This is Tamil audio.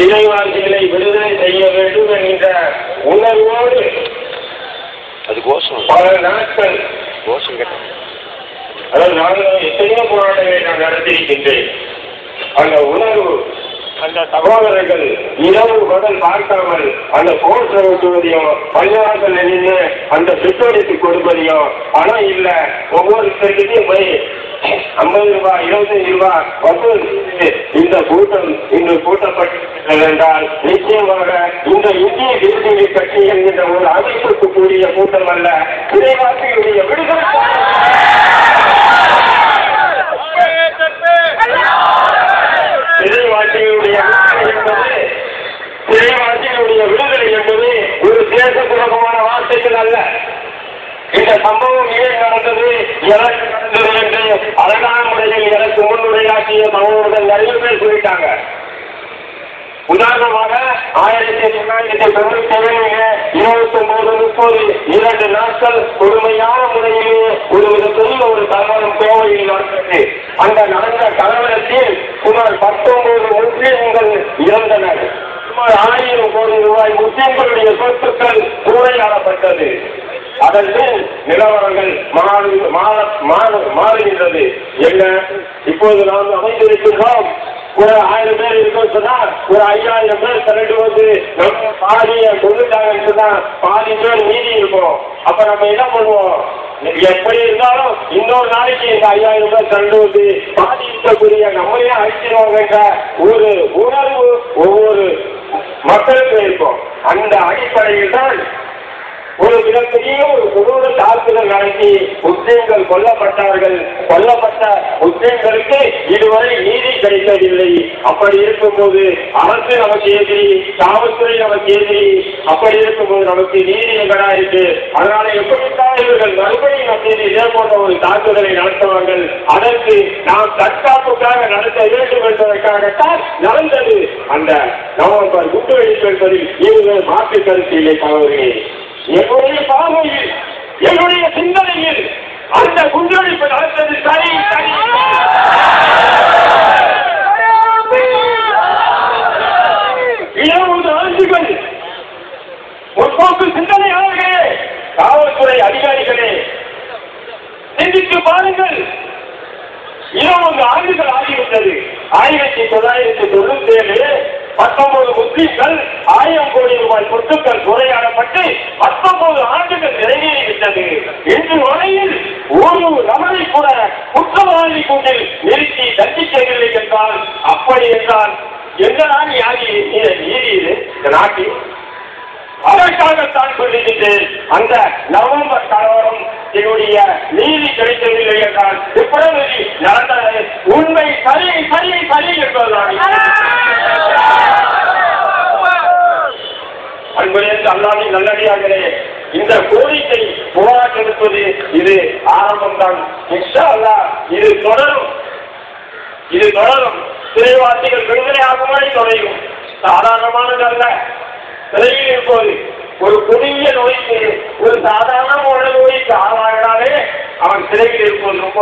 சிறைவாசிகளை விடுதலை செய்ய வேண்டும் என்கின்ற உணர்வோடு பல நாட்கள் அதாவது நாங்கள் எத்தனையோ போராட்டங்களை நான் நடத்தியிருக்கின்றேன். அந்த உணர்வு அந்த சகோதரர்கள் இரவு பகல் பார்க்காமல் அந்த கோர்ஸ் ஓட்டுவதையும் பள்ளிவாசல் நின்று அந்த பெற்றோருக்கு கொடுப்பதையும் பணம் இல்லை ஒவ்வொருத்தருக்கிட்டையும் போய் 50 ரூபாய் 25 ரூபாய் வசூல் இந்த கூட்டம் இன்று கூட்டப்பட்டிருக்கிறது என்றால் நிச்சயமாக இந்த இந்திய தேசிய கட்சி என்கின்ற ஒரு அமைப்புக்கு கூடிய கூட்டம் அல்ல, சிறைவாசிகளுடைய விடுதலை சிறைவாசிகளுடைய விடுதலை என்பது ஒரு தேச துரோகமான வார்த்தைகள் அல்ல. இந்த சம்பவம் ஏன் நடந்தது, எனக்கு நடந்தது என்று அழகான முறையில் எனக்கு முன்னுரையாற்றிய சமூகங்கள் நிறைய பேர் சொல்லிட்டாங்க. உதாரணமாக 1997 29-30 2 நாட்கள் கொடுமையான முறையிலே ஒரு மிகப்பெரிய ஒரு கலவரம் கோவையில் நடந்தது. அந்த நடந்த கலவரத்தில் சுமார் 19 முஸ்லிம்கள் இறந்தனர். சுமார் 1000 கோடி ரூபாய் முஸ்லிம்களுடைய சொத்துக்கள் சூறையாடப்பட்டது. அதற்கு நிலவரங்கள் மாறுகின்றது. என்ன இப்போது நாம் அமைந்திருக்கின்றோம், ஒரு 1000 பேர் இருக்குன்னு சொன்னா ஒரு 5000 பேர் திரண்டு வந்து நம்ம பாதியை கொண்டுட்டாங்கன்னு சொன்னா பாதி பேர் மீதி இருக்கும். அப்ப நம்ம என்ன பண்ணுவோம், எப்படி இருந்தாலும் இன்னொரு நாளைக்கு இந்த 5000 பேர் திரண்டு வந்து பாதி இருக்கக்கூடிய நம்மளையே அழிச்சிருவாங்க ஒரு உணர்வு ஒவ்வொரு மக்களுக்கு இருக்கும். அந்த அடிப்படையில் தான் ஒரு மிகப்பெரிய ஒரு கொடூர தாக்குதல் நடத்தி முஸ்லிம்கள் கொல்லப்பட்டார்கள். கொல்லப்பட்ட முஸ்லிம்களுக்கு இதுவரை நீதி கிடைக்கவில்லை. அப்படி இருக்கும்போது அரசு நமக்கு எதிரி, காவல்துறை நமக்கு எதிரி. அப்படி இருக்கும்போது நமக்கு நீதி எங்கடா இருக்கு? அதனால எப்படித்தான் இவர்கள் மறுபடியும் நம் மீது இதே போன்ற ஒரு தாக்குதலை நடத்துவார்கள். அதற்கு நாம் தற்காப்புக்காக நடத்த வேண்டும் என்பதற்காகத்தான் நடந்தது அந்த நவம்பர் குண்டுவெடிப்பு என்பதில் இவர்கள் மாற்று கருத்து இல்லை. காவல்களே, என்னுடைய பார்வையில் என்னுடைய சிந்தனையில் அந்த குண்டுவெடிப்பு நடந்தது சரி சரி. 20 ஆண்டுகள் முற்போக்கு சிந்தனையாளர்களே, காவல்துறை அதிகாரிகளே, சிந்தித்து பாருங்கள். 20 ஆண்டுகள் ஆகிவிட்டது. 1997 19 முஸ்லிம்கள் 1000 கோடி ரூபாய் சொத்துக்கள் சூறையாடப்பட்டு 19 ஆண்டுகள் நிறைவேறிவிட்டது. இன்று வரையில் ஒரு நபரை கூட குற்றவாளி கூட்டில் நிறுத்தி தண்டிக்கவில்லை என்றால், அப்படி என்றால் எந்த நாள் நீதி இந்த நாட்டில்? அதற்காகத்தான் சொல்லுகின்றேன், அந்த நவம்பர் கலவரம் என்னுடைய நீதி கிடைக்கவில்லை என்றால் பிப்ரவரி நடந்தது உண்மை சரி சரி சரி என்பதுதான். அன்புடைய அல்லாஹ்வின் நல்லடியார்களே, இந்த கோரிக்கை போராட்டம் இருப்பது இது ஆரம்பம்தான். இன்ஷா அல்லாஹ் இது தொடரும். சிறைவாசிகள் விடுதலை ஆகும் வரை தொடரும். சாதாரணமானது அல்ல. சிறையில் இருப்பது ஒரு கொடிய நோய்க்கு, ஒரு சாதாரண நோய்க்கு ஆளாகினாலே அவன் சிறையில் இருப்பது ரொம்ப